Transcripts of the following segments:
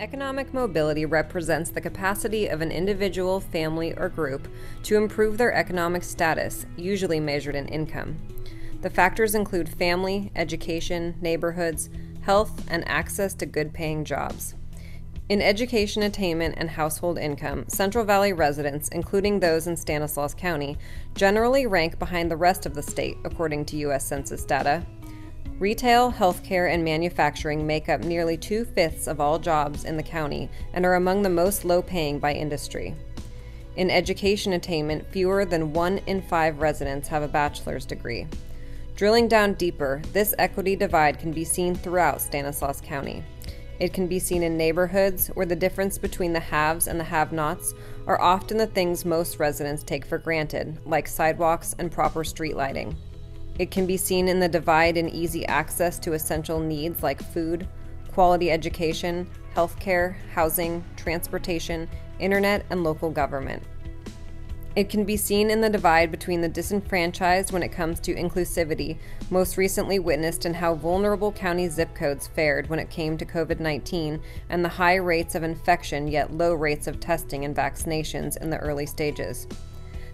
Economic mobility represents the capacity of an individual, family, or group to improve their economic status, usually measured in income. The factors include family, education, neighborhoods, health, and access to good-paying jobs. In education attainment and household income, Central Valley residents, including those in Stanislaus County, generally rank behind the rest of the state, according to U.S. Census data. Retail, healthcare, and manufacturing make up nearly 2/5 of all jobs in the county and are among the most low-paying by industry. In education attainment, fewer than 1 in 5 residents have a bachelor's degree. Drilling down deeper, this equity divide can be seen throughout Stanislaus County. It can be seen in neighborhoods where the difference between the haves and the have-nots are often the things most residents take for granted, like sidewalks and proper street lighting. It can be seen in the divide in easy access to essential needs like food, quality education, healthcare, housing, transportation, internet, and local government. It can be seen in the divide between the disenfranchised when it comes to inclusivity, most recently witnessed in how vulnerable county zip codes fared when it came to COVID-19 and the high rates of infection yet low rates of testing and vaccinations in the early stages.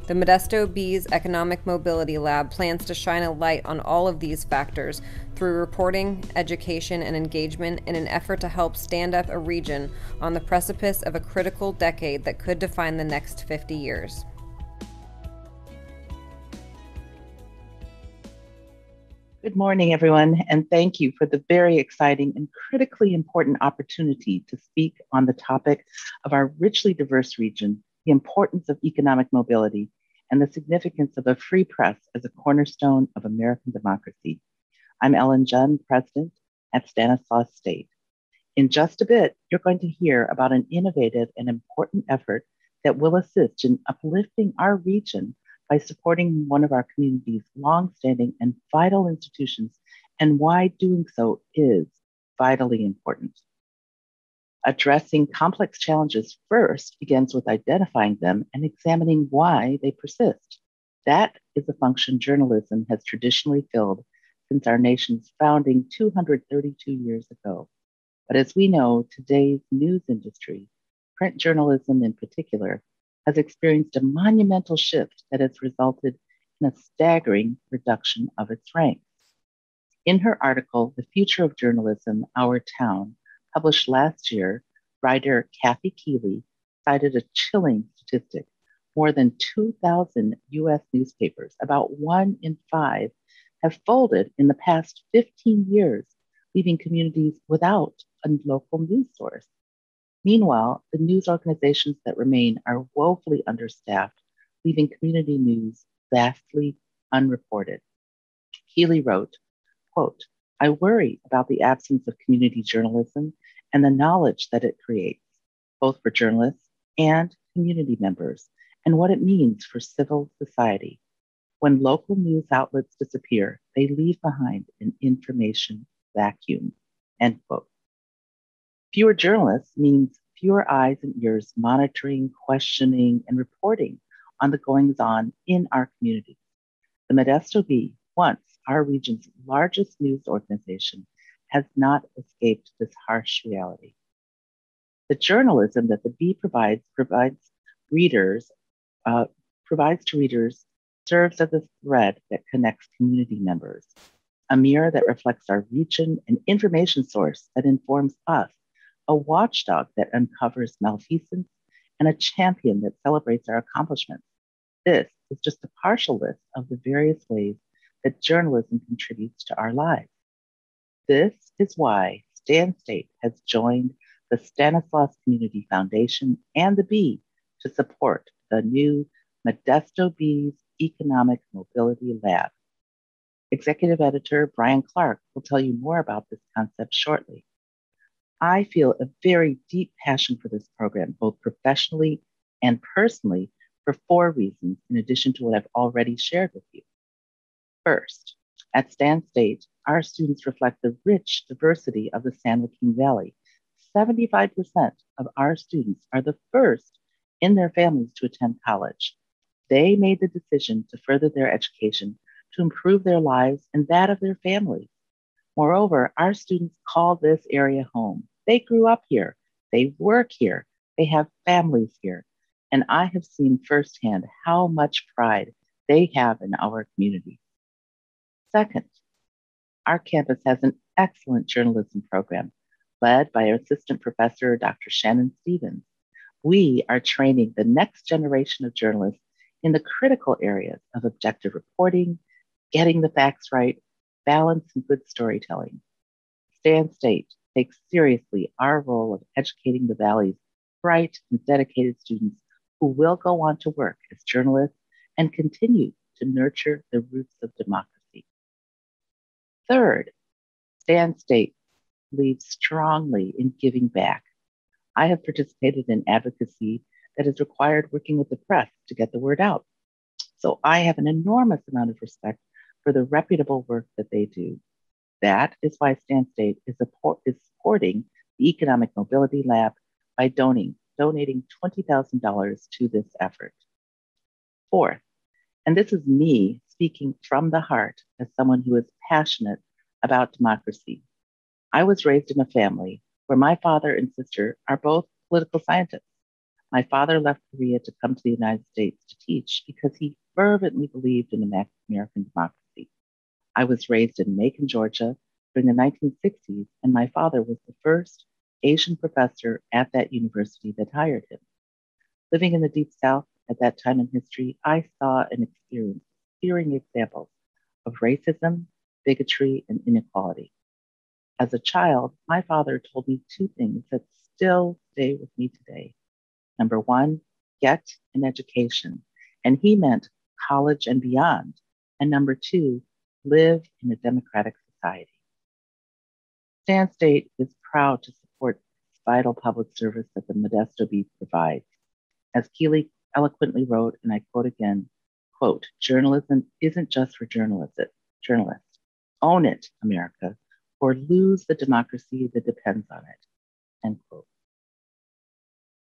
The Modesto Bees Economic Mobility Lab plans to shine a light on all of these factors through reporting, education, and engagement in an effort to help stand up a region on the precipice of a critical decade that could define the next 50 years. Good morning, everyone, and thank you for the very exciting and critically important opportunity to speak on the topic of our richly diverse region, the importance of economic mobility, and the significance of a free press as a cornerstone of American democracy. I'm Ellen Jun, President at Stanislaus State. In just a bit, you're going to hear about an innovative and important effort that will assist in uplifting our region by supporting one of our community's longstanding and vital institutions, and why doing so is vitally important. Addressing complex challenges first begins with identifying them and examining why they persist. That is a function journalism has traditionally filled since our nation's founding 232 years ago. But as we know, today's news industry, print journalism in particular, has experienced a monumental shift that has resulted in a staggering reduction of its ranks. In her article, The Future of Journalism, Our Town, published last year, writer Kathy Keeley cited a chilling statistic. More than 2,000 US newspapers, about 1 in 5, have folded in the past 15 years, leaving communities without a local news source. Meanwhile, the news organizations that remain are woefully understaffed, leaving community news vastly unreported. Keeley wrote, quote, "I worry about the absence of community journalism and the knowledge that it creates, both for journalists and community members, and what it means for civil society. When local news outlets disappear, they leave behind an information vacuum," end quote. Fewer journalists means fewer eyes and ears monitoring, questioning, and reporting on the goings-on in our communities. The Modesto Bee, once our region's largest news organization, has not escaped this harsh reality. The journalism that the Bee provides to readers serves as a thread that connects community members, a mirror that reflects our region, an information source that informs us, a watchdog that uncovers malfeasance, and a champion that celebrates our accomplishments. This is just a partial list of the various ways that journalism contributes to our lives. This is why Stan State has joined the Stanislaus Community Foundation and the Bee to support the new Modesto Bees Economic Mobility Lab. Executive Editor Brian Clark will tell you more about this concept shortly. I feel a very deep passion for this program, both professionally and personally, for 4 reasons, in addition to what I've already shared with you. First, at Stan State, our students reflect the rich diversity of the San Joaquin Valley. 75% of our students are the first in their families to attend college. They made the decision to further their education to improve their lives and that of their families. Moreover, our students call this area home. They grew up here. They work here. They have families here. And I have seen firsthand how much pride they have in our community. Second, our campus has an excellent journalism program led by our assistant professor, Dr. Shannon Stevens. We are training the next generation of journalists in the critical areas of objective reporting, getting the facts right, balance, and good storytelling. Stan State takes seriously our role of educating the Valley's bright and dedicated students who will go on to work as journalists and continue to nurture the roots of democracy. Third, Stan State believes strongly in giving back. I have participated in advocacy that has required working with the press to get the word out. So I have an enormous amount of respect for the reputable work that they do. That is why Stan State is supporting the Economic Mobility Lab by donating $20,000 to this effort. Fourth, and this is me speaking from the heart as someone who is passionate about democracy. I was raised in a family where my father and sister are both political scientists. My father left Korea to come to the United States to teach because he fervently believed in American democracy. I was raised in Macon, Georgia during the 1960s, and my father was the first Asian professor at that university that hired him. Living in the Deep South at that time in history, I saw and experienced searing examples of racism, bigotry, and inequality. As a child, my father told me two things that still stay with me today. Number one, get an education, and he meant college and beyond. And number two, live in a democratic society. Stan State is proud to support this vital public service that the Modesto Bee provides. As Keeley eloquently wrote, and I quote again, quote, "Journalism isn't just for journalists. Own it, America, or lose the democracy that depends on it," end quote.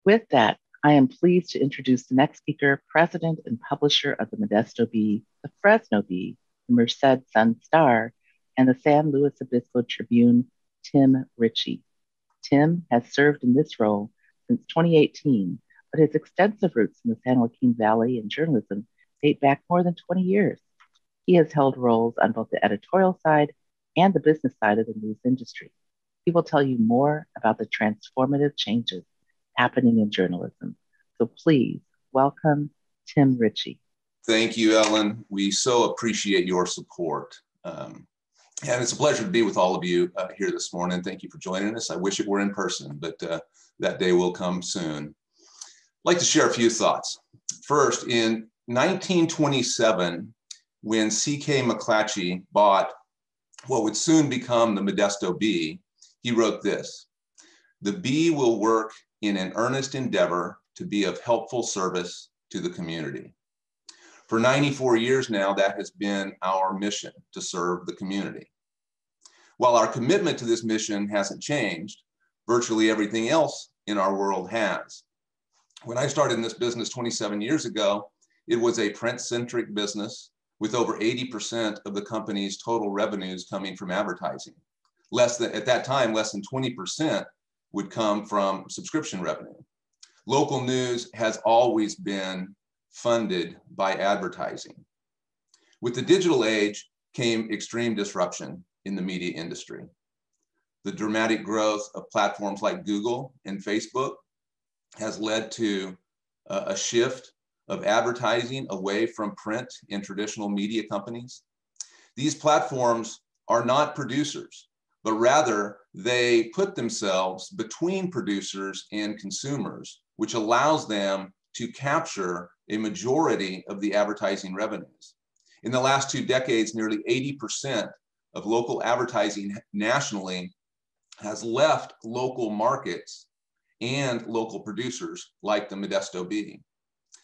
With that, I am pleased to introduce the next speaker, president and publisher of the Modesto Bee, the Fresno Bee, the Merced Sun-Star, and the San Luis Obispo Tribune, Tim Ritchie. Tim has served in this role since 2018, but his extensive roots in the San Joaquin Valley in journalism date back more than 20 years. He has held roles on both the editorial side and the business side of the news industry. He will tell you more about the transformative changes happening in journalism. So please welcome Tim Ritchie. Thank you, Ellen. We so appreciate your support. And it's a pleasure to be with all of you here this morning. Thank you for joining us. I wish it were in person, but that day will come soon. I'd like to share a few thoughts. First, in 1927, when C.K. McClatchy bought what would soon become the Modesto Bee, he wrote this: "The Bee will work in an earnest endeavor to be of helpful service to the community." For 94 years now, that has been our mission, to serve the community. While our commitment to this mission hasn't changed, virtually everything else in our world has. When I started in this business 27 years ago, it was a print-centric business with over 80% of the company's total revenues coming from advertising. At that time, less than 20% would come from subscription revenue. Local news has always been funded by advertising. With the digital age came extreme disruption in the media industry. The dramatic growth of platforms like Google and Facebook has led to a shift of advertising away from print and traditional media companies. These platforms are not producers, but rather they put themselves between producers and consumers, which allows them to capture a majority of the advertising revenues. In the last 2 decades, nearly 80% of local advertising nationally has left local markets and local producers like the Modesto Bee.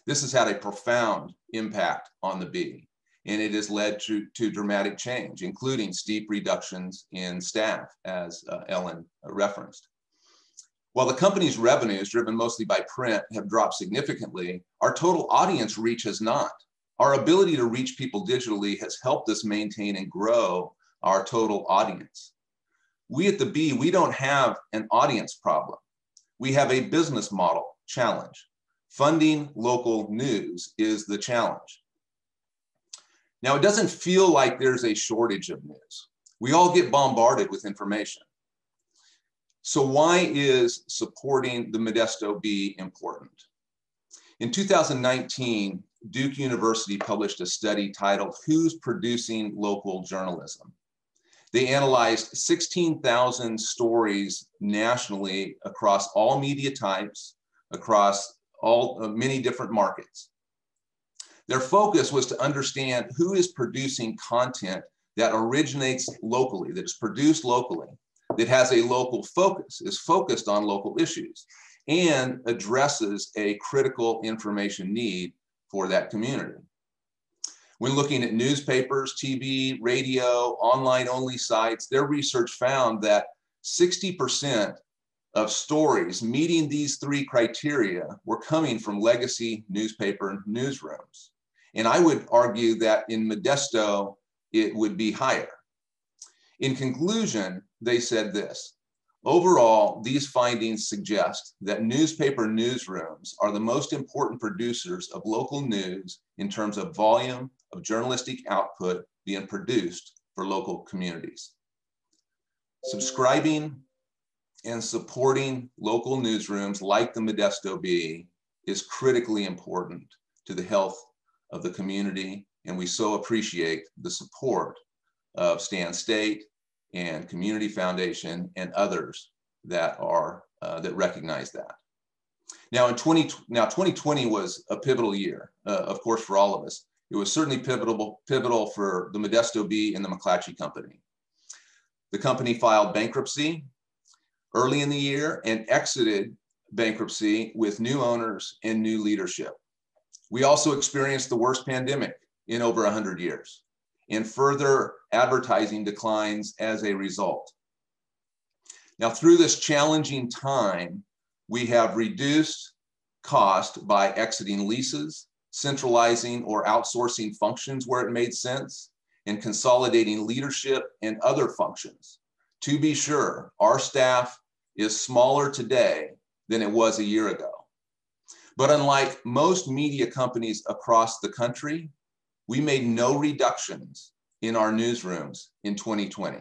This has had a profound impact on the Bee, and it has led to dramatic change, including steep reductions in staff, as Ellen referenced. While the company's revenues, driven mostly by print, have dropped significantly, our total audience reach has not. Our ability to reach people digitally has helped us maintain and grow our total audience. We at the Bee, we don't have an audience problem. we have a business model challenge. Funding local news is the challenge. Now, it doesn't feel like there's a shortage of news. We all get bombarded with information. So why is supporting the Modesto Bee important? In 2019, Duke University published a study titled "Who's Producing Local Journalism?" They analyzed 16,000 stories nationally across all media types, across many different markets. Their focus was to understand who is producing content that originates locally, that is produced locally, that has a local focus, is focused on local issues, and addresses a critical information need for that community. When looking at newspapers, TV, radio, online-only sites, their research found that 60% of stories meeting these three criteria were coming from legacy newspaper newsrooms. And I would argue that in Modesto, it would be higher. In conclusion, they said this: overall, these findings suggest that newspaper newsrooms are the most important producers of local news in terms of volume of journalistic output being produced for local communities. Subscribing and supporting local newsrooms like the Modesto Bee is critically important to the health of the community, and we so appreciate the support of Stan State and Community Foundation and others that are that recognize that. Now, 2020 was a pivotal year, of course, for all of us. It was certainly pivotal for the Modesto Bee and the McClatchy Company. The company filed bankruptcy early in the year and exited bankruptcy with new owners and new leadership. We also experienced the worst pandemic in over 100 years, and further advertising declines as a result. Now, through this challenging time, we have reduced cost by exiting leases, centralizing or outsourcing functions where it made sense, and consolidating leadership and other functions. To be sure, our staff is smaller today than it was a year ago. But unlike most media companies across the country, we made no reductions in our newsrooms in 2020.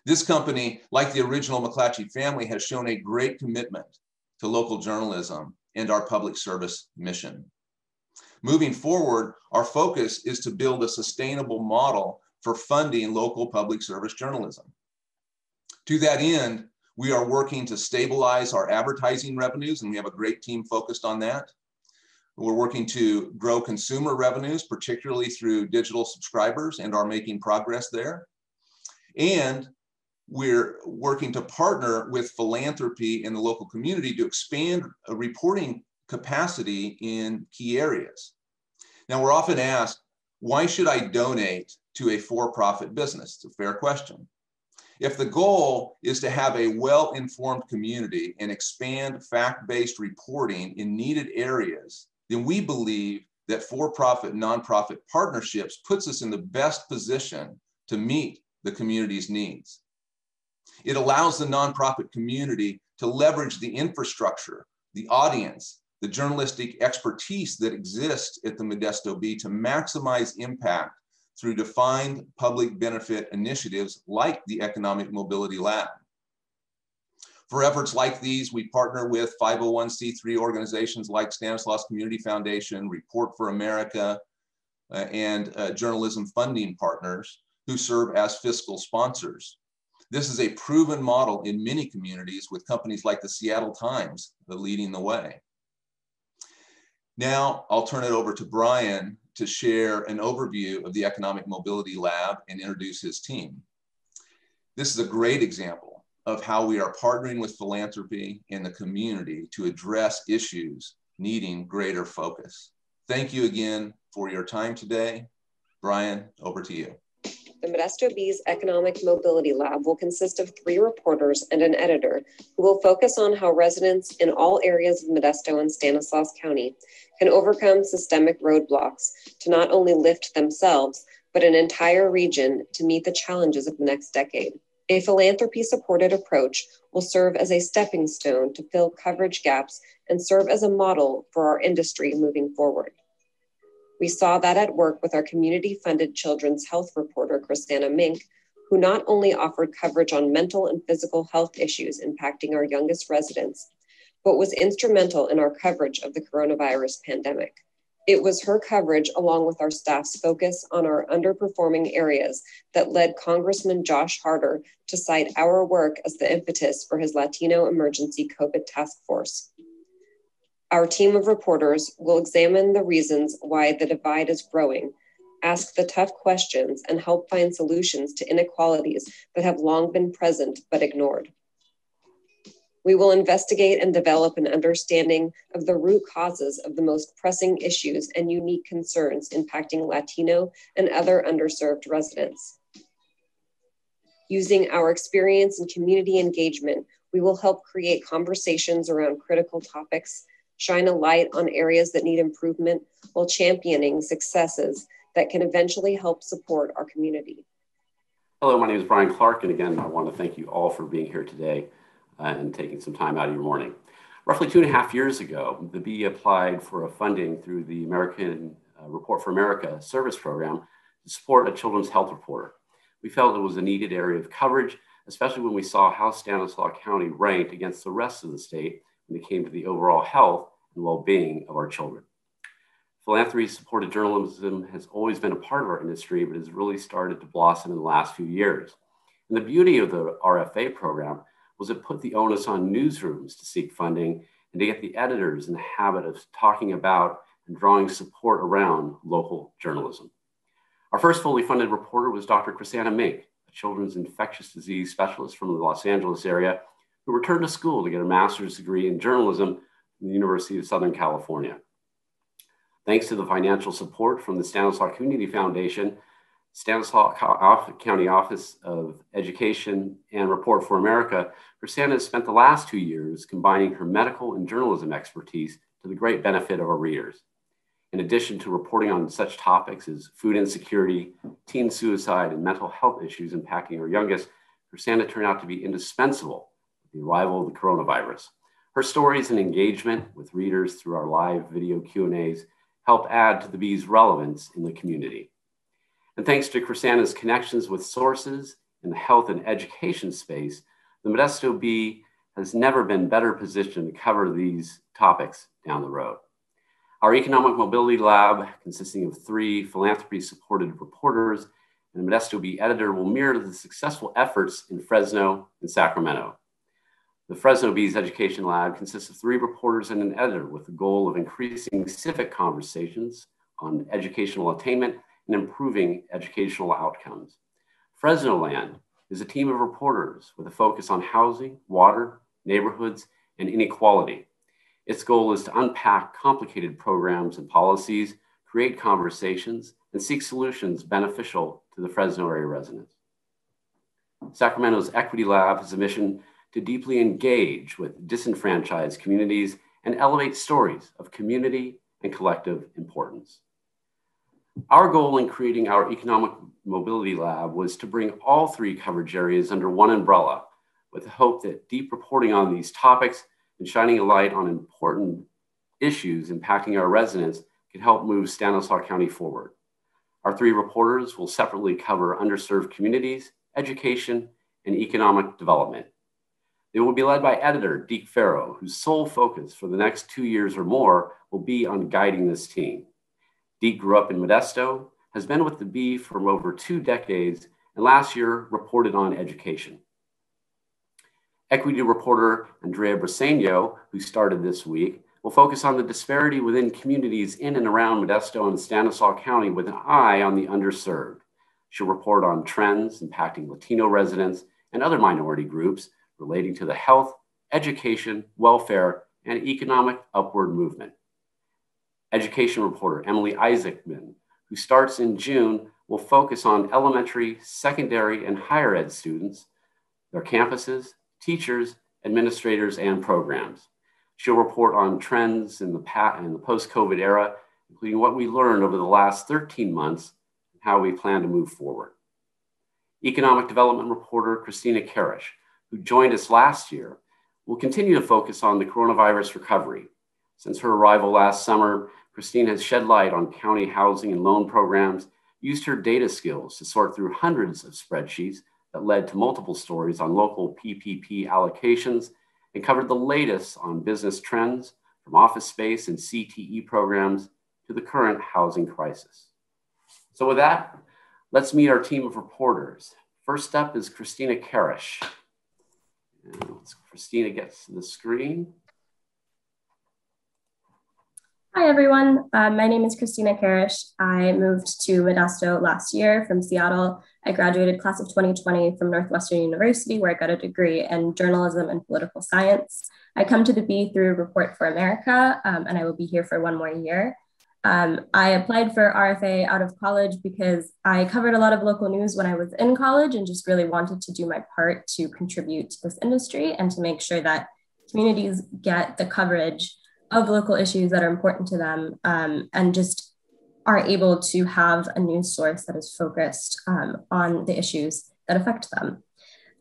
This company, like the original McClatchy family, has shown a great commitment to local journalism and our public service mission. Moving forward, our focus is to build a sustainable model for funding local public service journalism. To that end, we are working to stabilize our advertising revenues, and we have a great team focused on that. We're working to grow consumer revenues, particularly through digital subscribers, and are making progress there. And we're working to partner with philanthropy in the local community to expand reporting capacity in key areas. Now, we're often asked, why should I donate to a for-profit business? It's a fair question. If the goal is to have a well-informed community and expand fact-based reporting in needed areas, then we believe that for-profit nonprofit partnerships puts us in the best position to meet the community's needs. It allows the nonprofit community to leverage the infrastructure, the audience, the journalistic expertise that exists at the Modesto Bee to maximize impact through defined public benefit initiatives like the Economic Mobility Lab. For efforts like these, we partner with 501c3 organizations like Stanislaus Community Foundation, Report for America, and journalism funding partners who serve as fiscal sponsors. This is a proven model in many communities, with companies like the Seattle Times leading the way. Now, I'll turn it over to Brian to share an overview of the Economic Mobility Lab and introduce his team. This is a great example of how we are partnering with philanthropy and the community to address issues needing greater focus. Thank you again for your time today. Brian, over to you. The Modesto Bee's Economic Mobility Lab will consist of 3 reporters and an editor who will focus on how residents in all areas of Modesto and Stanislaus County can overcome systemic roadblocks to not only lift themselves, but an entire region to meet the challenges of the next decade. A philanthropy-supported approach will serve as a stepping stone to fill coverage gaps and serve as a model for our industry moving forward. We saw that at work with our community-funded children's health reporter, Chrisanna Mink, who not only offered coverage on mental and physical health issues impacting our youngest residents, but was instrumental in our coverage of the coronavirus pandemic. It was her coverage, along with our staff's focus on our underperforming areas, that led Congressman Josh Harder to cite our work as the impetus for his Latino Emergency COVID Task Force. Our team of reporters will examine the reasons why the divide is growing, ask the tough questions, and help find solutions to inequalities that have long been present but ignored. We will investigate and develop an understanding of the root causes of the most pressing issues and unique concerns impacting Latino and other underserved residents. Using our experience in community engagement, we will help create conversations around critical topics, shine a light on areas that need improvement, while championing successes that can eventually help support our community. Hello, my name is Brian Clark, and again, I want to thank you all for being here today and taking some time out of your morning. Roughly 2.5 years ago, the Bee applied for a funding through the American Report for America service program to support a children's health reporter. We felt it was a needed area of coverage, especially when we saw how Stanislaus County ranked against the rest of the state when it came to the overall health and well-being of our children. Philanthropy-supported journalism has always been a part of our industry, but has really started to blossom in the last few years. And the beauty of the RFA program was it put the onus on newsrooms to seek funding and to get the editors in the habit of talking about and drawing support around local journalism. Our first fully funded reporter was Dr. Chrisanna Mink, a children's infectious disease specialist from the Los Angeles area, who returned to school to get a master's degree in journalism from the University of Southern California. Thanks to the financial support from the Stanislaus Community Foundation, Stanislaus County Office of Education and Report for America, Chrisanna has spent the last 2 years combining her medical and journalism expertise to the great benefit of our readers. In addition to reporting on such topics as food insecurity, teen suicide, and mental health issues impacting our youngest, Chrisanna turned out to be indispensable with the arrival of the coronavirus. Her stories and engagement with readers through our live video Q&As help add to the Bee's relevance in the community. And thanks to Chrisanna's connections with sources in the health and education space, the Modesto Bee has never been better positioned to cover these topics down the road. Our Economic Mobility Lab, consisting of 3 philanthropy-supported reporters and a Modesto Bee editor, will mirror the successful efforts in Fresno and Sacramento. The Fresno Bee's Education Lab consists of 3 reporters and an editor with the goal of increasing civic conversations on educational attainment and improving educational outcomes. Fresno Land is a team of reporters with a focus on housing, water, neighborhoods, and inequality. Its goal is to unpack complicated programs and policies, create conversations, and seek solutions beneficial to the Fresno area residents. Sacramento's Equity Lab has a mission to deeply engage with disenfranchised communities and elevate stories of community and collective importance. Our goal in creating our Economic Mobility Lab was to bring all 3 coverage areas under one umbrella, with the hope that deep reporting on these topics and shining a light on important issues impacting our residents can help move Stanislaus County forward. Our 3 reporters will separately cover underserved communities, education, and economic development. They will be led by editor Deke Farrow, whose sole focus for the next 2 years or more will be on guiding this team. Deke grew up in Modesto, has been with the Bee for over 2 decades, and last year reported on education. Equity reporter Andrea Briseño, who started this week, will focus on the disparity within communities in and around Modesto and Stanislaus County with an eye on the underserved. She'll report on trends impacting Latino residents and other minority groups relating to the health, education, welfare, and economic upward movement. Education reporter Emily Isaacman, who starts in June, will focus on elementary, secondary, and higher ed students, their campuses, teachers, administrators, and programs. She'll report on trends in the post-COVID era, including what we learned over the last 13 months and how we plan to move forward. Economic development reporter Christina Karish, who joined us last year, will continue to focus on the coronavirus recovery. Since her arrival last summer, Christina has shed light on county housing and loan programs, used her data skills to sort through hundreds of spreadsheets that led to multiple stories on local PPP allocations, and covered the latest on business trends from office space and CTE programs to the current housing crisis. So with that, let's meet our team of reporters. First up is Christina Karish. And once Christina gets to the screen. Hi, everyone. My name is Christina Karish. I moved to Modesto last year from Seattle. I graduated class of 2020 from Northwestern University, where I got a degree in journalism and political science. I come to the Bee through Report for America, and I will be here for one more year. I applied for RFA out of college because I covered a lot of local news when I was in college and just really wanted to do my part to contribute to this industry and to make sure that communities get the coverage of local issues that are important to them, and just are able to have a news source that is focused on the issues that affect them.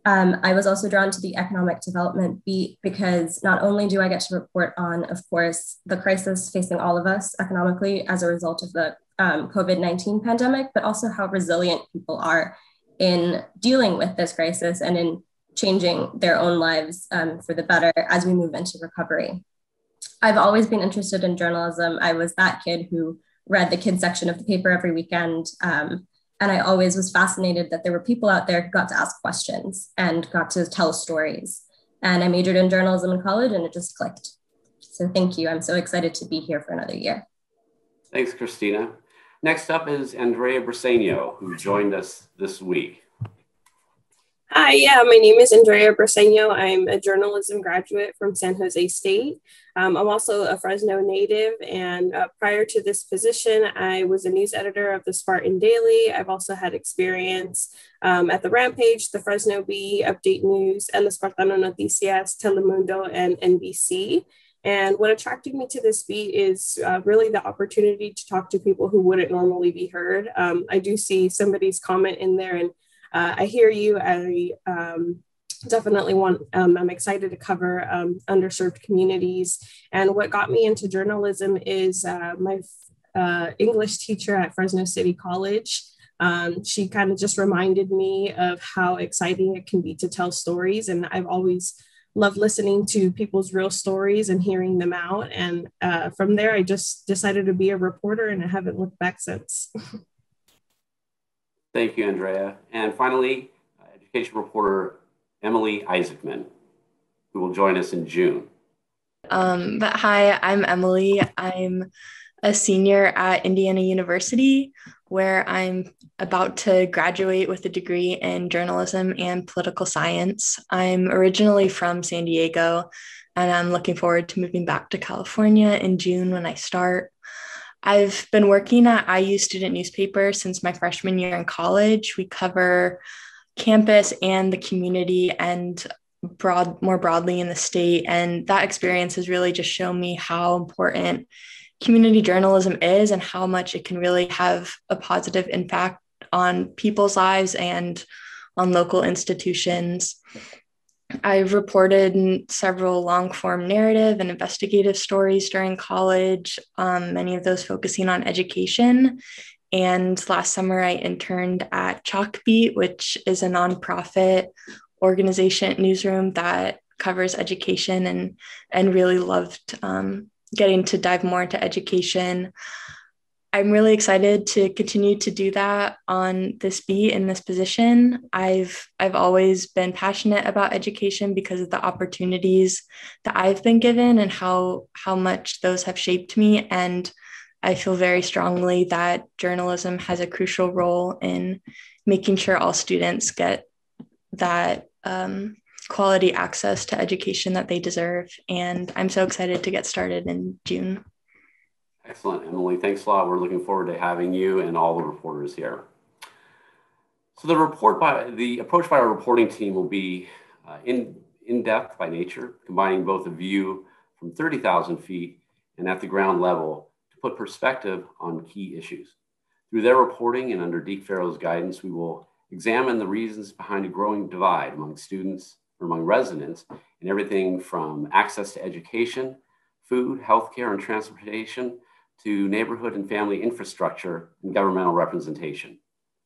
I was also drawn to the economic development beat because not only do I get to report on, of course, the crisis facing all of us economically as a result of the COVID-19 pandemic, but also how resilient people are in dealing with this crisis and in changing their own lives for the better as we move into recovery. I've always been interested in journalism. I was that kid who read the kids section of the paper every weekend. And I always was fascinated that there were people out there who got to ask questions and got to tell stories. And I majored in journalism in college and it just clicked. So thank you. I'm so excited to be here for another year. Thanks, Christina. Next up is Andrea Briseno, who joined us this week. Hi, my name is Andrea Briseno. I'm a journalism graduate from San Jose State. I'm also a Fresno native, and prior to this position, I was a news editor of the Spartan Daily. I've also had experience at the Rampage, the Fresno Bee, Update News, and the Spartano Noticias, Telemundo, and NBC. And what attracted me to this beat is really the opportunity to talk to people who wouldn't normally be heard. I do see somebody's comment in there, and I hear you. I definitely I'm excited to cover underserved communities. And what got me into journalism is my English teacher at Fresno City College. She kind of just reminded me of how exciting it can be to tell stories. And I've always loved listening to people's real stories and hearing them out. And from there, I just decided to be a reporter, and I haven't looked back since. Thank you, Andrea. And finally, education reporter Emily Isaacman, who will join us in June. Hi, I'm Emily. I'm a senior at Indiana University, where I'm about to graduate with a degree in journalism and political science. I'm originally from San Diego, and I'm looking forward to moving back to California in June when I start. I've been working at IU Student Newspaper since my freshman year in college. We cover campus and the community and more broadly in the state. And that experience has really just shown me how important community journalism is and how much it can really have a positive impact on people's lives and on local institutions. I've reported in several long-form narrative and investigative stories during college, many of those focusing on education. And last summer, I interned at Chalkbeat, which is a nonprofit organization newsroom that covers education, and really loved getting to dive more into education. I'm really excited to continue to do that on this beat in this position. I've always been passionate about education because of the opportunities that I've been given and how much those have shaped me. And I feel very strongly that journalism has a crucial role in making sure all students get that quality access to education that they deserve. And I'm so excited to get started in June. Excellent, Emily. Thanks a lot. We're looking forward to having you and all the reporters here. So the approach by our reporting team will be in-depth by nature, combining both a view from 30,000 feet and at the ground level to put perspective on key issues. Through their reporting and under Deke Farrell's guidance, we will examine the reasons behind a growing divide among students or among residents in everything from access to education, food, healthcare, and transportation to neighborhood and family infrastructure and governmental representation.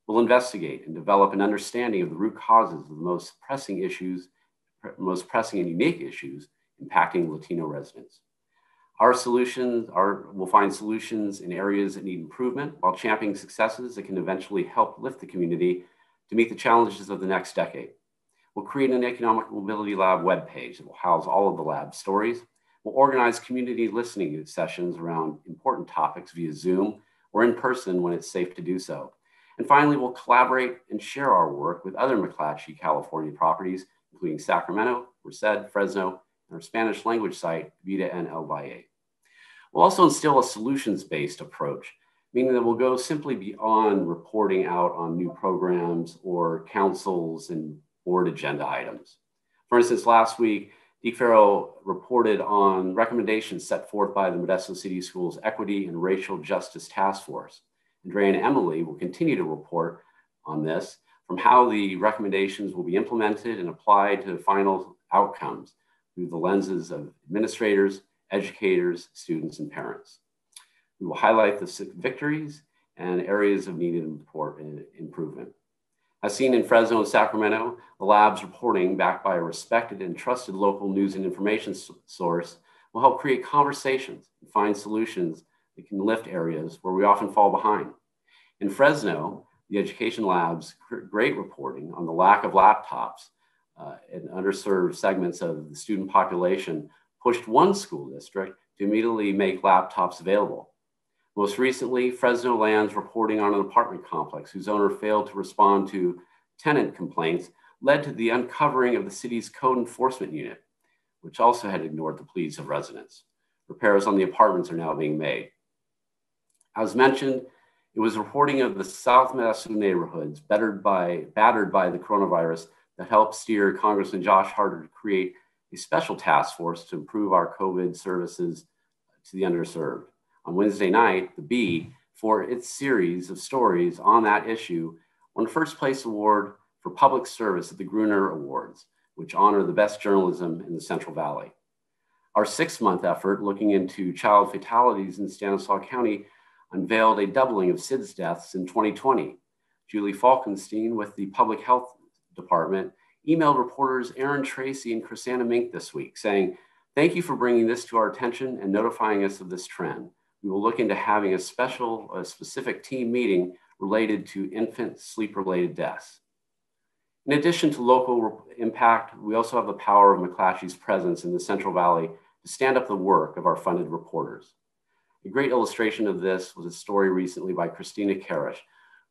We'll investigate and develop an understanding of the root causes of the most pressing and unique issues impacting Latino residents. We'll find solutions in areas that need improvement while championing successes that can eventually help lift the community to meet the challenges of the next decade. We'll create an Economic Mobility Lab webpage that will house all of the lab stories. We'll organize community listening sessions around important topics via Zoom or in person when it's safe to do so. And finally, we'll collaborate and share our work with other McClatchy, California properties, including Sacramento, Merced, Fresno, and our Spanish language site, Vida en El Valle. We'll also instill a solutions-based approach, meaning that we'll go simply beyond reporting out on new programs or councils and board agenda items. For instance, last week, Deke Farrell reported on recommendations set forth by the Modesto City Schools Equity and Racial Justice Task Force. Andrea and Emily will continue to report on this from how the recommendations will be implemented and applied to final outcomes through the lenses of administrators, educators, students, and parents. We will highlight the victories and areas of needed improvement. As seen in Fresno and Sacramento, the lab's reporting, backed by a respected and trusted local news and information source, will help create conversations and find solutions that can lift areas where we often fall behind. In Fresno, the education lab's great reporting on the lack of laptops in underserved segments of the student population pushed one school district to immediately make laptops available. Most recently, Fresno Land's reporting on an apartment complex whose owner failed to respond to tenant complaints led to the uncovering of the city's code enforcement unit, which also had ignored the pleas of residents. Repairs on the apartments are now being made. As mentioned, it was reporting of the South Modesto neighborhoods battered by the coronavirus that helped steer Congressman Josh Harder to create a special task force to improve our COVID services to the underserved. On Wednesday night, the Bee, for its series of stories on that issue, won the first place award for public service at the Gruner Awards, which honor the best journalism in the Central Valley. Our 6-month effort looking into child fatalities in Stanislaus County unveiled a doubling of SIDS deaths in 2020. Julie Falkenstein with the Public Health Department emailed reporters Aaron Tracy and Chrisanna Mink this week saying, "Thank you for bringing this to our attention and notifying us of this trend. We will look into having a specific team meeting related to infant sleep-related deaths." In addition to local impact, we also have the power of McClatchy's presence in the Central Valley to stand up the work of our funded reporters. A great illustration of this was a story recently by Christina Karish,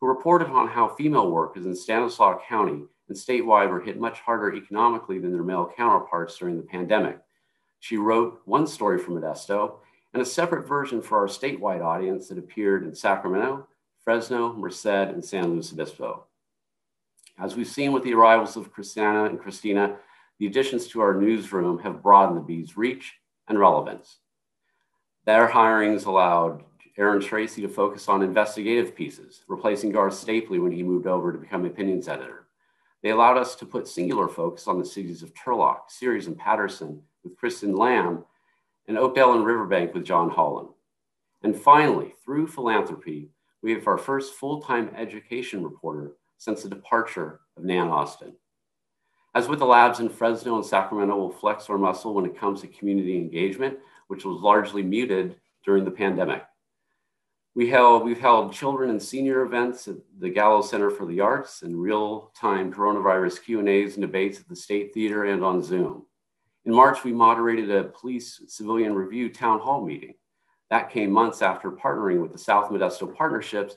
who reported on how female workers in Stanislaus County and statewide were hit much harder economically than their male counterparts during the pandemic. She wrote one story from Modesto and a separate version for our statewide audience that appeared in Sacramento, Fresno, Merced, and San Luis Obispo. As we've seen with the arrivals of Chrisanna and Christina, the additions to our newsroom have broadened the Bee's reach and relevance. Their hirings allowed Aaron Tracy to focus on investigative pieces, replacing Garth Stapley when he moved over to become opinions editor. They allowed us to put singular focus on the cities of Turlock, Ceres, and Patterson with Kristen Lamb, and Oakdale and Riverbank with John Holland. And finally, through philanthropy, we have our first full-time education reporter since the departure of Nan Austin. As with the labs in Fresno and Sacramento, we'll flex our muscle when it comes to community engagement, which was largely muted during the pandemic. We've held children and senior events at the Gallo Center for the Arts and real-time coronavirus Q&As and debates at the State Theater and on Zoom. In March, we moderated a police civilian review town hall meeting. That came months after partnering with the South Modesto Partnerships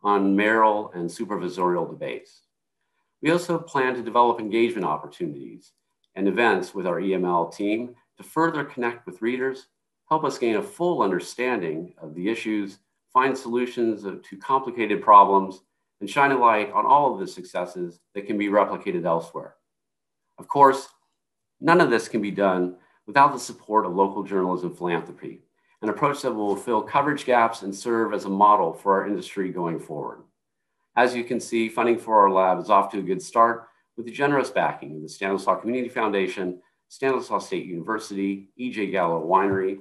on mayoral and supervisorial debates. We also plan to develop engagement opportunities and events with our EML team to further connect with readers, help us gain a full understanding of the issues, find solutions to complicated problems, and shine a light on all of the successes that can be replicated elsewhere. Of course, none of this can be done without the support of local journalism philanthropy, an approach that will fill coverage gaps and serve as a model for our industry going forward. As you can see, funding for our lab is off to a good start with the generous backing of the Stanislaus Community Foundation, Stanislaus State University, E.J. Gallo Winery,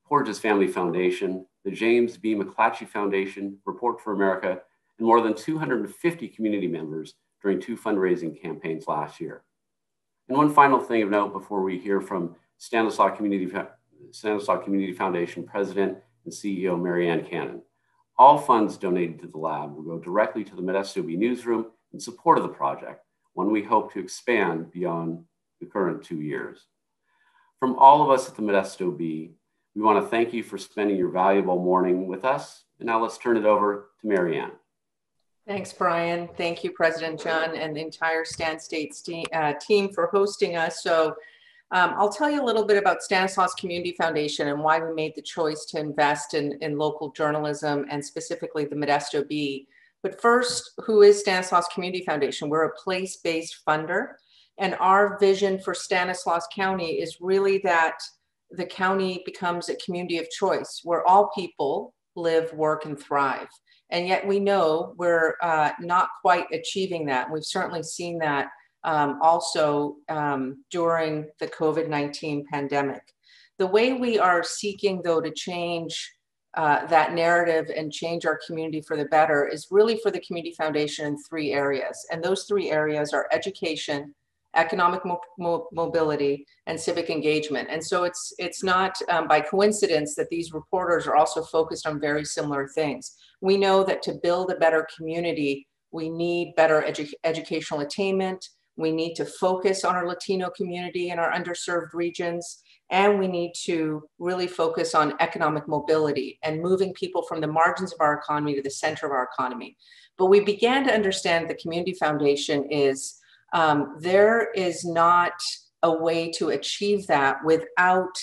Porges Family Foundation, the James B. McClatchy Foundation, Report for America, and more than 250 community members during 2 fundraising campaigns last year. And one final thing of note before we hear from Stanislaus Community Foundation President and CEO Marianne Cannon. All funds donated to the lab will go directly to the Modesto Bee newsroom in support of the project, one we hope to expand beyond the current 2 years. From all of us at the Modesto Bee, we want to thank you for spending your valuable morning with us. And now let's turn it over to Marianne. Thanks, Brian. Thank you, President John, and the entire Stan States team for hosting us. So I'll tell you a little bit about Stanislaus Community Foundation and why we made the choice to invest in local journalism and specifically the Modesto Bee. But first, who is Stanislaus Community Foundation? We're a place-based funder, and our vision for Stanislaus County is really that the county becomes a community of choice where all people live, work, and thrive. And yet we know we're not quite achieving that. We've certainly seen that also during the COVID-19 pandemic. The way we are seeking, though, to change that narrative and change our community for the better is really for the Community Foundation in 3 areas. And those 3 areas are education, economic mobility, and civic engagement. And so it's not by coincidence that these reporters are also focused on very similar things. We know that to build a better community, we need better educational attainment. We need to focus on our Latino community and our underserved regions. And we need to really focus on economic mobility and moving people from the margins of our economy to the center of our economy. But we began to understand the Community Foundation is there is not a way to achieve that without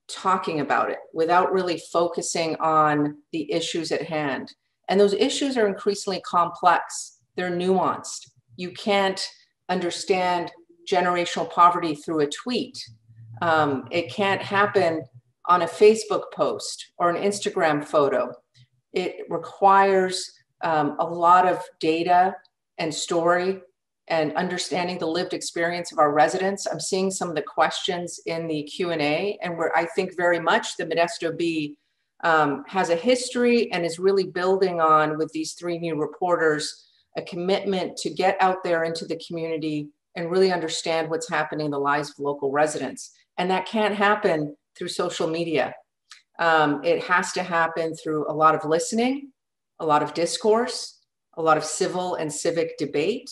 talking about it, without really focusing on the issues at hand. And those issues are increasingly complex. They're nuanced. You can't understand generational poverty through a tweet. It can't happen on a Facebook post or an Instagram photo. It requires a lot of data and story and understanding the lived experience of our residents. I'm seeing some of the questions in the Q&A, and I think very much the Modesto Bee has a history and is really building on, with these 3 new reporters, a commitment to get out there into the community and really understand what's happening in the lives of local residents. And that can't happen through social media. It has to happen through a lot of listening, a lot of discourse, a lot of civil and civic debate,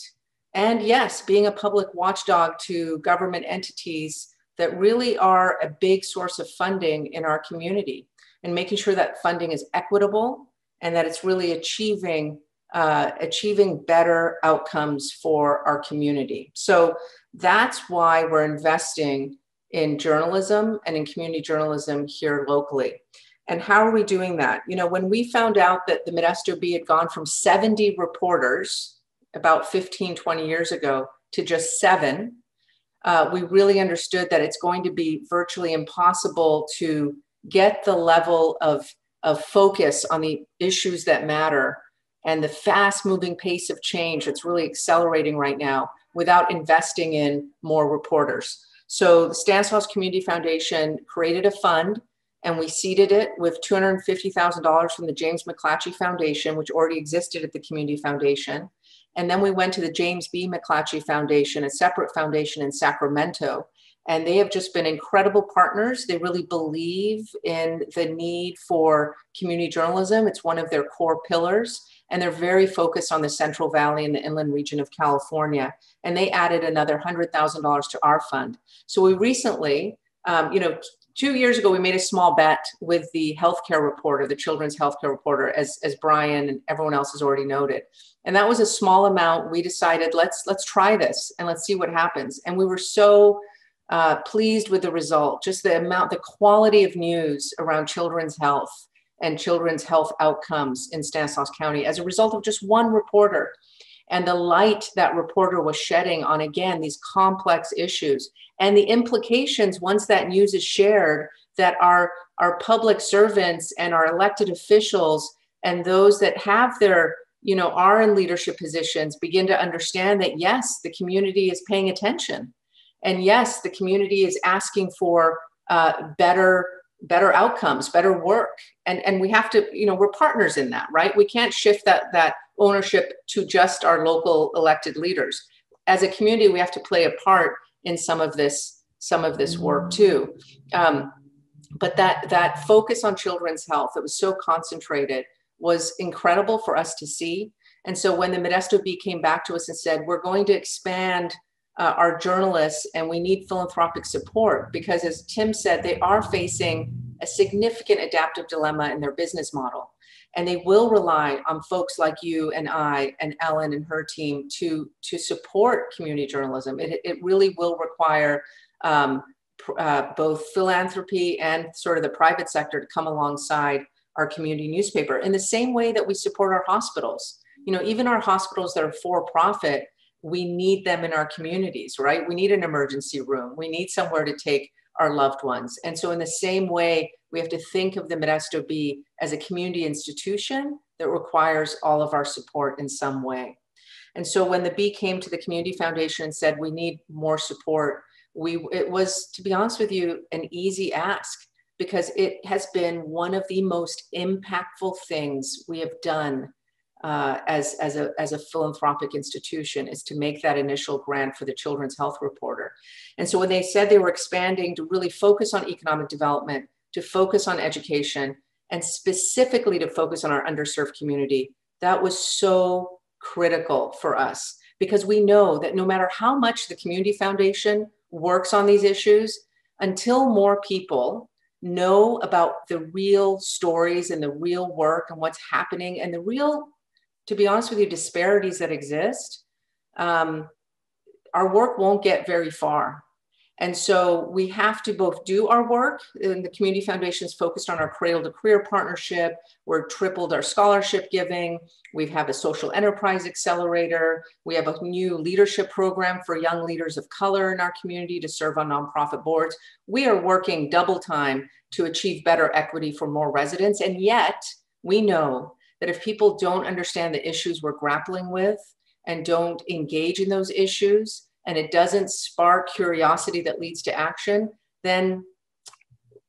and yes, being a public watchdog to government entities that really are a big source of funding in our community, and making sure that funding is equitable and that it's really achieving better outcomes for our community. So that's why we're investing in journalism and in community journalism here locally. And how are we doing that? You know, when we found out that the Modesto Bee had gone from 70 reporters about 15, 20 years ago to just 7, we really understood that it's going to be virtually impossible to get the level of focus on the issues that matter and the fast moving pace of change that's really accelerating right now without investing in more reporters. So the Stanislaus Community Foundation created a fund, and we seeded it with $250,000 from the James McClatchy Foundation, which already existed at the Community Foundation. And then we went to the James B. McClatchy Foundation, a separate foundation in Sacramento. And they have just been incredible partners. They really believe in the need for community journalism. It's one of their core pillars. And they're very focused on the Central Valley and the inland region of California. And they added another $100,000 to our fund. So we recently, 2 years ago, we made a small bet with the healthcare reporter, the children's healthcare reporter, as Brian and everyone else has already noted. And that was a small amount. We decided, let's try this and let's see what happens. And we were so pleased with the result, just the quality of news around children's health and children's health outcomes in Stanislaus County as a result of just one reporter, and the light that reporter was shedding on, again, these complex issues and the implications once that news is shared that our public servants and our elected officials and those that have their are in leadership positions begin to understand that, yes, the community is paying attention. And yes, the community is asking for better outcomes, better work. And we have to, we're partners in that, right? We can't shift that ownership to just our local elected leaders. As a community, we have to play a part in some of this work too. But that focus on children's health that was so concentrated was incredible for us to see. And so when the Modesto Bee came back to us and said, we're going to expand our journalists and we need philanthropic support, because as Tim said, they are facing a significant adaptive dilemma in their business model. And they will rely on folks like you and I and Ellen and her team to support community journalism. It really will require both philanthropy and sort of the private sector to come alongside our community newspaper in the same way that we support our hospitals. Even our hospitals that are for-profit, we need them in our communities, right? We need an emergency room. We need somewhere to take our loved ones. And so in the same way, we have to think of the Modesto Bee as a community institution that requires all of our support in some way. And so when the Bee came to the Community Foundation and said, we need more support, it was, to be honest with you, an easy ask, because it has been one of the most impactful things we have done as a philanthropic institution, is to make that initial grant for the Children's Health Reporter. And so when they said they were expanding to really focus on economic development, to focus on education, and specifically to focus on our underserved community, that was so critical for us, because we know that no matter how much the Community Foundation works on these issues, until more people know about the real stories and the real work and what's happening and the real, to be honest with you, disparities that exist, our work won't get very far. And so we have to both do our work, and the Community Foundation is focused on our Cradle to Career partnership. We're tripled our scholarship giving. We have a social enterprise accelerator. We have a new leadership program for young leaders of color in our community to serve on nonprofit boards. We are working double time to achieve better equity for more residents. And yet we know that if people don't understand the issues we're grappling with and don't engage in those issues, and it doesn't spark curiosity that leads to action, then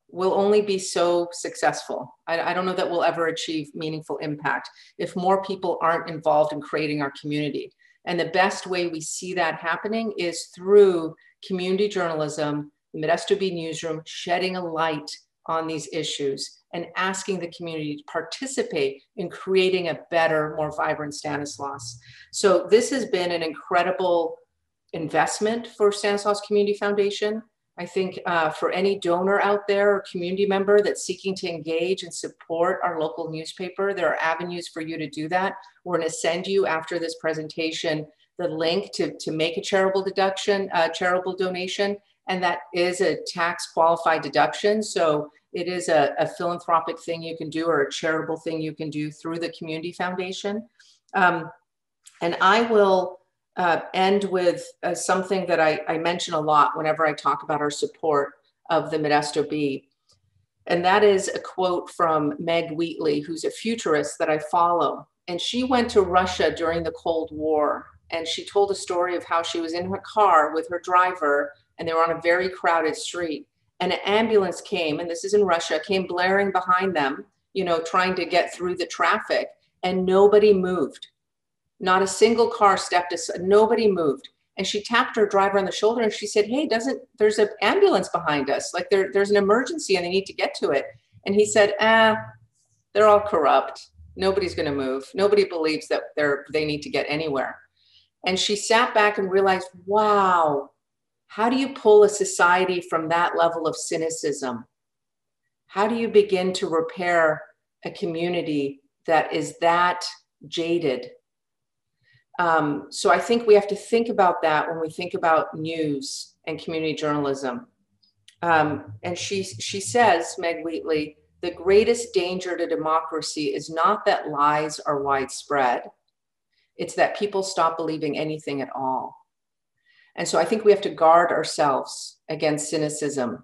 we'll only be so successful. I don't know that we'll ever achieve meaningful impact if more people aren't involved in creating our community. And the best way we see that happening is through community journalism, the Modesto Bee Newsroom, shedding a light on these issues and asking the community to participate in creating a better, more vibrant Stanislaus. So this has been an incredible investment for Stanislaus Community Foundation. I think for any donor out there or community member that's seeking to engage and support our local newspaper, there are avenues for you to do that. We're going to send you after this presentation the link to make a charitable donation, and that is a tax qualified deduction. So it is a philanthropic thing you can do, or a charitable thing you can do through the Community Foundation. And I will end with something that I mention a lot whenever I talk about our support of the Modesto Bee. And that is a quote from Meg Wheatley, who's a futurist that I follow. And she went to Russia during the Cold War. And she told a story of how she was in her car with her driver, and they were on a very crowded street. And an ambulance came, and this is in Russia, came blaring behind them, trying to get through the traffic, and nobody moved. Not a single car stepped aside, nobody moved. And she tapped her driver on the shoulder and she said, hey, there's an ambulance behind us. Like there's an emergency and they need to get to it. And he said, they're all corrupt. Nobody's gonna move. Nobody believes that they need to get anywhere. And she sat back and realized, wow, how do you pull a society from that level of cynicism? How do you begin to repair a community that is that jaded? So I think we have to think about that when we think about news and community journalism. And she says, Meg Wheatley, the greatest danger to democracy is not that lies are widespread. It's that people stop believing anything at all. And so I think we have to guard ourselves against cynicism.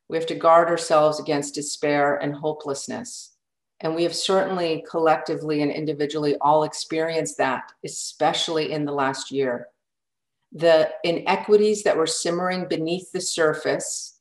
We have to guard ourselves against despair and hopelessness. And we have certainly collectively and individually all experienced that, especially in the last year. The inequities that were simmering beneath the surface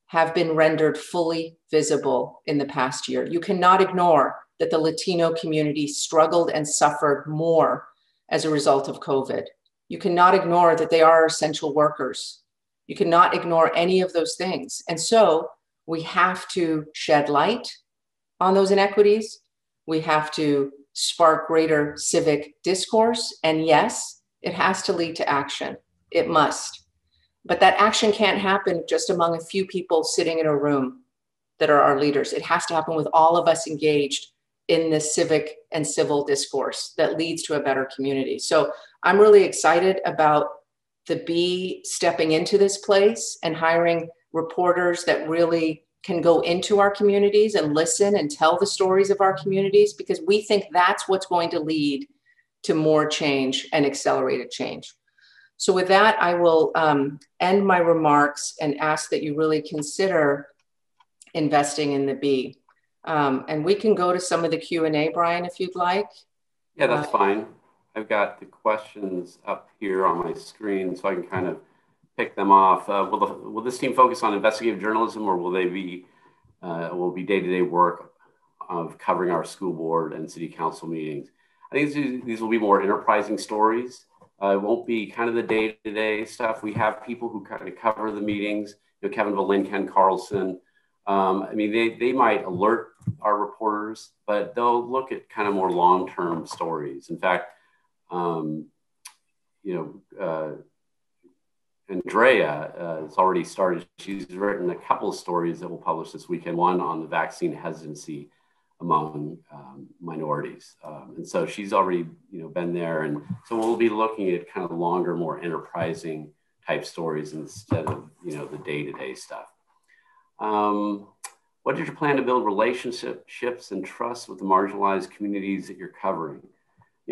have been rendered fully visible in the past year. You cannot ignore that the Latino community struggled and suffered more as a result of COVID. You cannot ignore that they are essential workers. You cannot ignore any of those things. And so we have to shed light on those inequities. We have to spark greater civic discourse. And yes, it has to lead to action. It must. But that action can't happen just among a few people sitting in a room that are our leaders. It has to happen with all of us engaged in this civic and civil discourse that leads to a better community. So I'm really excited about the Bee stepping into this place and hiring reporters that really can go into our communities and listen and tell the stories of our communities, because we think that's what's going to lead to more change and accelerated change. So with that, I will end my remarks and ask that you really consider investing in the Bee. And we can go to some of the Q&A, Brian, if you'd like. Yeah, that's fine. I've got the questions up here on my screen, so I can kind of pick them off. Will this team focus on investigative journalism, or will they be day-to-day work of covering our school board and city council meetings? I think these will be more enterprising stories. It won't be kind of the day-to-day stuff. We have people who kind of cover the meetings. You know, Kevin Valin, Ken Carlson. I mean, they might alert our reporters, but they'll look at kind of more long-term stories. In fact, Andrea has already started. She's written a couple of stories that we'll publish this weekend, one on the vaccine hesitancy among minorities. And so she's already, been there. And so we'll be looking at kind of longer, more enterprising type stories instead of, the day-to-day stuff. What is your plan to build relationships and trust with the marginalized communities that you're covering?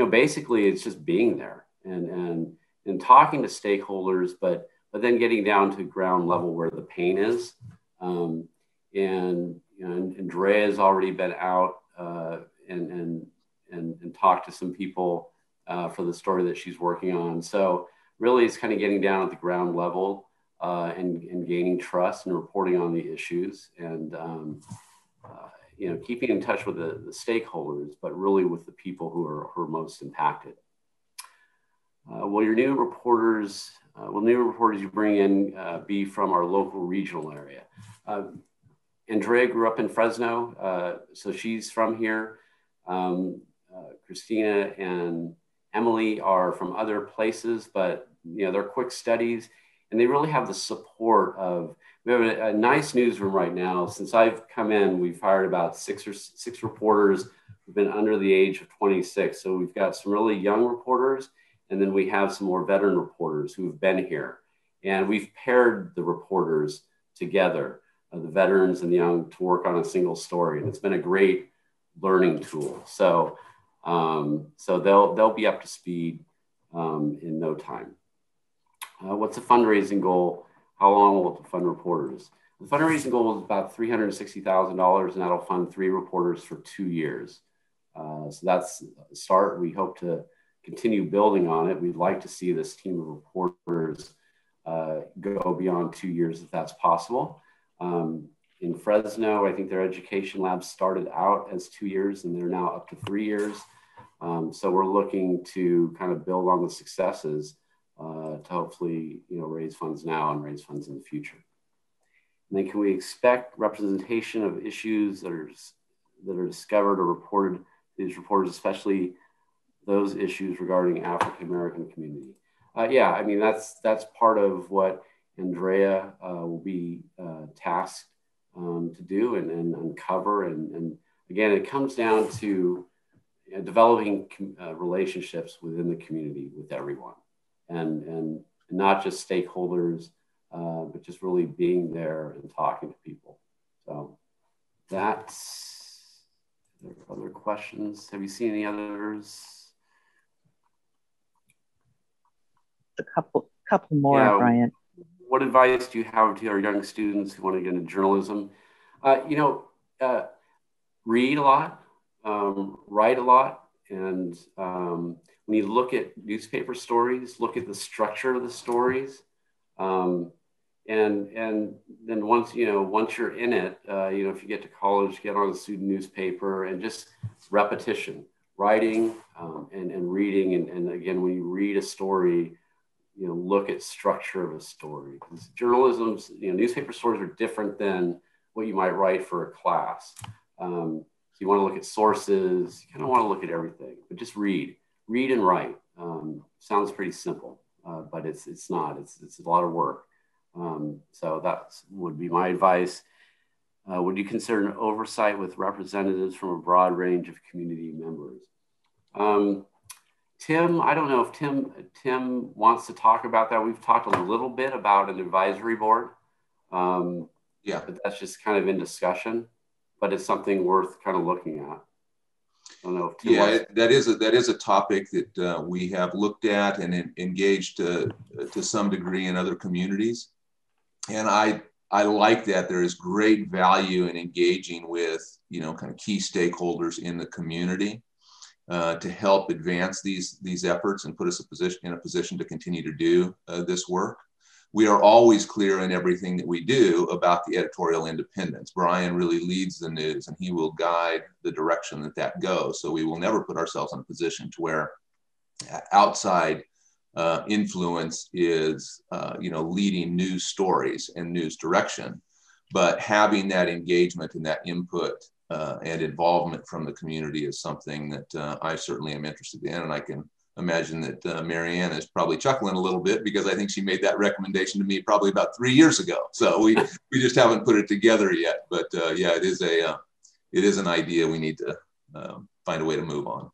Basically it's just being there and talking to stakeholders, but then getting down to ground level where the pain is. And Andrea has already been out and talked to some people for the story that she's working on. So really it's kind of getting down at the ground level and gaining trust and reporting on the issues and keeping in touch with the stakeholders, but really with the people who are most impacted. Will new reporters you bring in be from our local regional area? Andrea grew up in Fresno, so she's from here. Christina and Emily are from other places, but they're quick studies, and they really have the support of. We have a nice newsroom right now. Since I've come in, we've hired about six reporters who've been under the age of 26. So we've got some really young reporters, and then we have some more veteran reporters who've been here. And we've paired the reporters together, the veterans and the young, to work on a single story. And it's been a great learning tool. So, so they'll be up to speed in no time. What's the fundraising goal? How long will it fund reporters? The fundraising goal is about $360,000, and that'll fund 3 reporters for 2 years. So that's a start. We hope to continue building on it. We'd like to see this team of reporters go beyond 2 years if that's possible. In Fresno, I think their education lab started out as 2 years, and they're now up to 3 years. So we're looking to kind of build on the successes to hopefully, raise funds now and raise funds in the future. And then can we expect representation of issues that are discovered or reported, these reporters, especially those issues regarding African-American community? Yeah, I mean, that's part of what Andrea will be tasked to do and uncover. And again, it comes down to developing relationships within the community with everyone. And not just stakeholders, but just really being there and talking to people. So that's, are there other questions? Have you seen any others? A couple more, Brian. What advice do you have to our young students who want to get into journalism? read a lot, write a lot, and when you look at newspaper stories, look at the structure of the stories, and then once you're in it, if you get to college, get on the student newspaper, and just repetition, writing and reading, and again, when you read a story, look at structure of a story. Because journalism's, newspaper stories are different than what you might write for a class. So you want to look at sources, you kind of want to look at everything, but just read and write. Sounds pretty simple, but it's not. It's a lot of work. So that would be my advice. Would you consider an oversight with representatives from a broad range of community members? Tim, I don't know if Tim wants to talk about that. We've talked a little bit about an advisory board. Yeah, but that's just kind of in discussion, but it's something worth kind of looking at. I don't know if Tim wants... that is a topic that we have looked at and engaged to some degree in other communities. And I like that. There is great value in engaging with, kind of key stakeholders in the community to help advance these efforts and put us in a position to continue to do this work. We are always clear in everything that we do about the editorial independence. Brian really leads the news, and he will guide the direction that goes. So we will never put ourselves in a position to where outside influence is, leading news stories and news direction. But having that engagement and that input and involvement from the community is something that I certainly am interested in, and I can imagine that Marianne is probably chuckling a little bit because I think she made that recommendation to me probably about 3 years ago. So we just haven't put it together yet. But yeah, it is an idea we need to find a way to move on.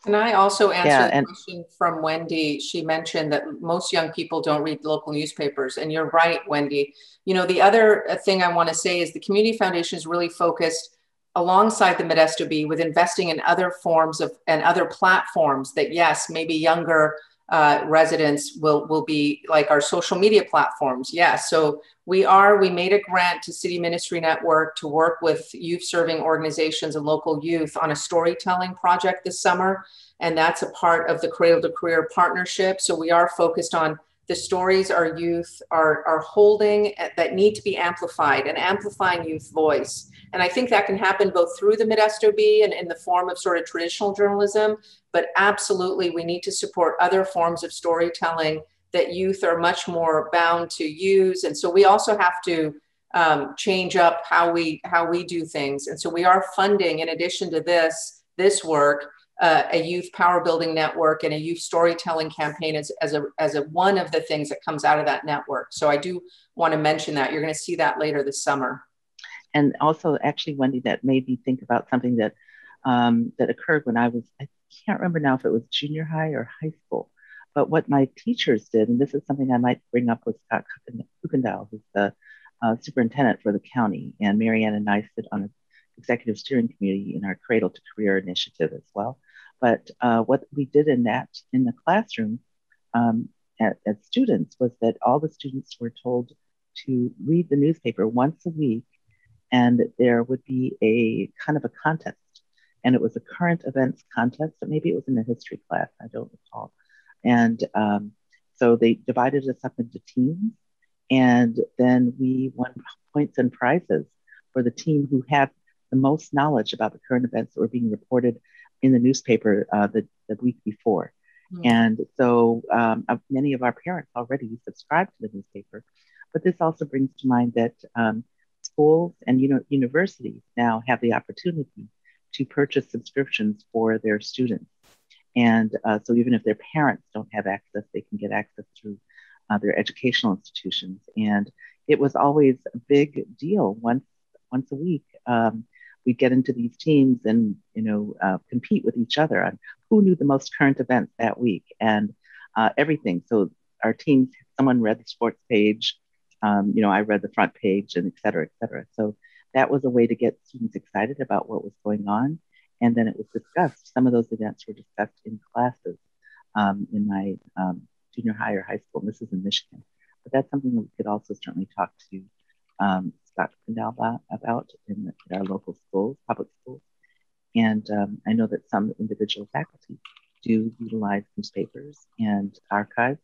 And I also answered the question from Wendy. She mentioned that most young people don't read local newspapers, and you're right, Wendy. The other thing I want to say is the Community Foundation is really focused alongside the Modesto Bee with investing in other forms of and other platforms that, yes, maybe younger residents will be like our social media platforms. Yes. So we made a grant to City Ministry Network to work with youth serving organizations and local youth on a storytelling project this summer. And that's a part of the Cradle to Career partnership. So we are focused on the stories our youth are holding that need to be amplified and amplifying youth voice. And I think that can happen both through the Modesto Bee and in the form of sort of traditional journalism, but absolutely we need to support other forms of storytelling that youth are much more bound to use. And so we also have to change up how we do things. And so we are funding, in addition to this work, a youth power building network and a youth storytelling campaign as a one of the things that comes out of that network. So I do want to mention that. You're going to see that later this summer. And also, actually, Wendy, that made me think about something that that occurred when I can't remember now if it was junior high or high school, but what my teachers did, and this is something I might bring up with Scott Kuykendall, who's the superintendent for the county, and Marianne and I sit on an executive steering committee in our Cradle to Career initiative as well. But what we did in the classroom as students was that all the students were told to read the newspaper once a week, and there would be a kind of a contest. And it was a current events contest, but maybe it was in a history class, I don't recall. And so they divided us up into teams, and then we won points and prizes for the team who had the most knowledge about the current events that were being reported in the newspaper the week before. Mm-hmm. And so many of our parents already subscribe to the newspaper, but this also brings to mind that schools and universities now have the opportunity to purchase subscriptions for their students. And so even if their parents don't have access, they can get access through their educational institutions. And it was always a big deal. Once a week, we'd get into these teams and compete with each other on who knew the most current events that week and everything. So our teams, someone read the sports page, I read the front page, and et cetera, et cetera. So that was a way to get students excited about what was going on. And then it was discussed. Some of those events were discussed in classes in my junior high or high school. And this is in Michigan. But that's something that we could also certainly talk to Dr. Kandal about in our local schools, public schools. And I know that some individual faculty do utilize newspapers and archives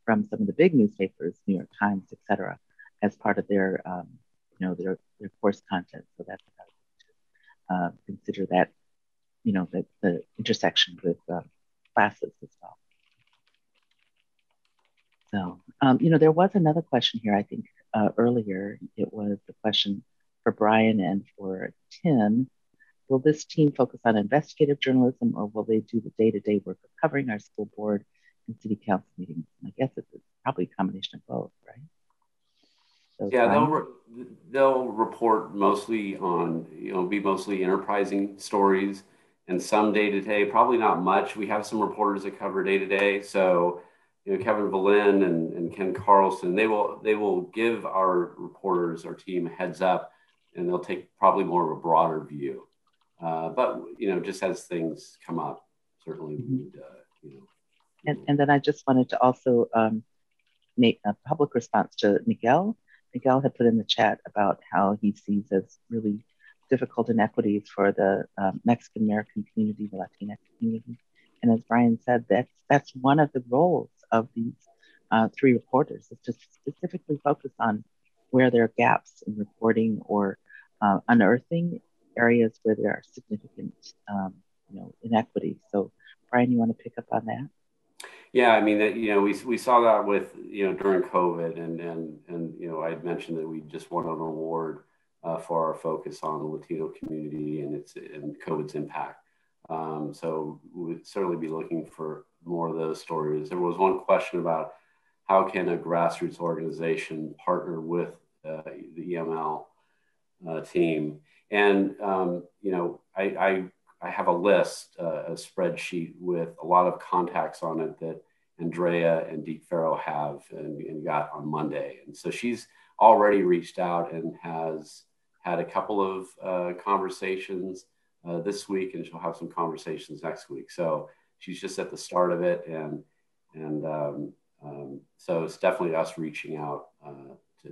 from some of the big newspapers, New York Times, et cetera, as part of their, their course content. So that's how to consider that, the intersection with classes as well. So, there was another question here, I think, earlier. It was the question for Brian and for Tim. Will this team focus on investigative journalism, or will they do the day-to-day work of covering our school board and city council meetings? And I guess it's probably a combination of both, right? So yeah, they'll report mostly on, be mostly enterprising stories and some day-to-day, probably not much. We have some reporters that cover day-to-day. So, Kevin Valin and Ken Carlson, they will give our reporters, our team, a heads up, and they'll take probably more of a broader view. But just as things come up, certainly we would, And then I just wanted to also make a public response to Miguel. Miguel had put in the chat about how he sees as really difficult inequities for the Mexican American community, the Latinx community. And as Brian said, that's one of the roles of these three reporters, is to specifically focus on where there are gaps in reporting or unearthing areas where there are significant, inequities. So, Brian, you want to pick up on that? Yeah, I mean, we saw that with, during COVID, and I had mentioned that we just won an award for our focus on the Latino community and COVID's impact. So we would certainly be looking for more of those stories. There was one question about how can a grassroots organization partner with the EML team. And, I have a list, a spreadsheet with a lot of contacts on it that Andrea and Deep Farrow have and got on Monday. And so she's already reached out and has had a couple of conversations this week, and she'll have some conversations next week. So she's just at the start of it. So it's definitely us reaching out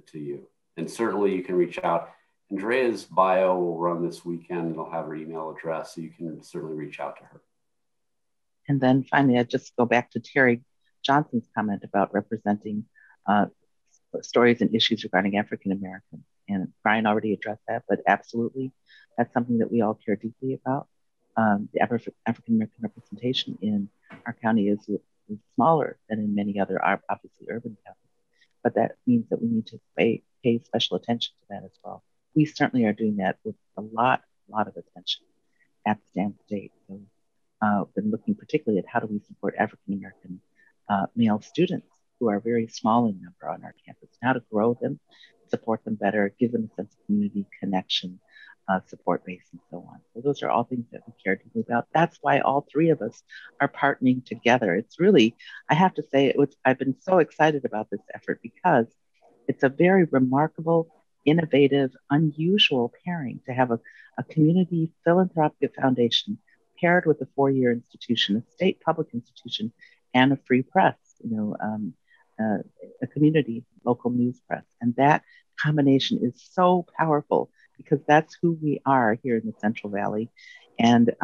to you. And certainly you can reach out. Andrea's bio will run this weekend. It'll have her email address, so you can certainly reach out to her. And then finally, I just go back to Terry Johnson's comment about representing stories and issues regarding African Americans. And Brian already addressed that, but absolutely, that's something that we all care deeply about. The African American representation in our county is smaller than in many other, obviously, urban counties. But that means that we need to pay special attention to that as well. We certainly are doing that with a lot of attention at Stan State. So been looking particularly at how do we support African American male students who are very small in number on our campus, and how to grow them, support them better, give them a sense of community connection, support base, and so on. So those are all things that we care deeply about. That's why all three of us are partnering together. It's really, I have to say, I've been so excited about this effort because it's a very remarkable, innovative, unusual pairing to have a community philanthropic foundation paired with a four-year institution, a state public institution, and a free press, a community local news press. And that combination is so powerful because that's who we are here in the Central Valley. And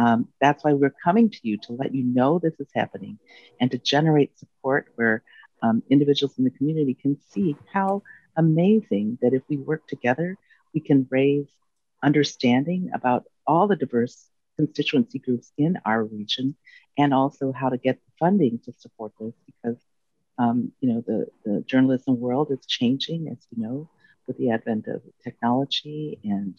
that's why we're coming to you to let you know this is happening and to generate support where individuals in the community can see how amazing that if we work together, we can raise understanding about all the diverse constituency groups in our region, and also how to get funding to support this, because the journalism world is changing, as you know, with the advent of technology and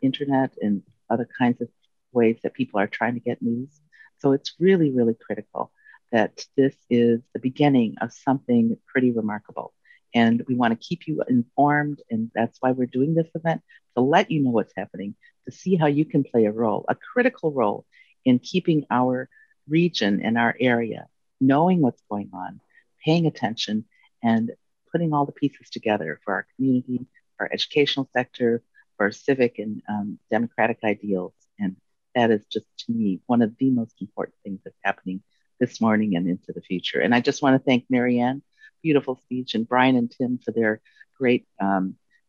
internet and other kinds of ways that people are trying to get news. So it's really, really critical that this is the beginning of something pretty remarkable. And we want to keep you informed. And that's why we're doing this event, to let you know what's happening, to see how you can play a role, a critical role in keeping our region and our area, knowing what's going on, paying attention, and putting all the pieces together for our community, for our educational sector, for our civic and democratic ideals. And that is just, to me, one of the most important things that's happening this morning and into the future. And I just want to thank Marianne, beautiful speech, and Brian and Tim for their great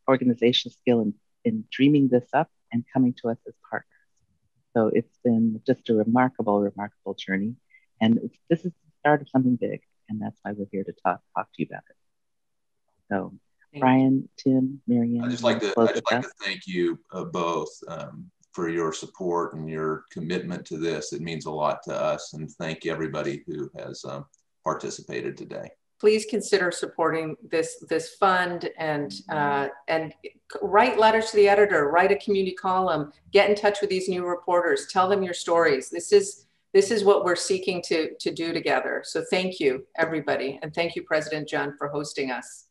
organizational skill in dreaming this up and coming to us as partners. So it's been just a remarkable, remarkable journey. And this is the start of something big. And that's why we're here to talk to you about it. So Brian, Tim, Marianne. I'd just like to thank you both for your support and your commitment to this. It means a lot to us, and thank everybody who has participated today. Please consider supporting this fund and write letters to the editor, write a community column, get in touch with these new reporters, tell them your stories. This is what we're seeking to do together. So thank you, everybody. And thank you, President John, for hosting us.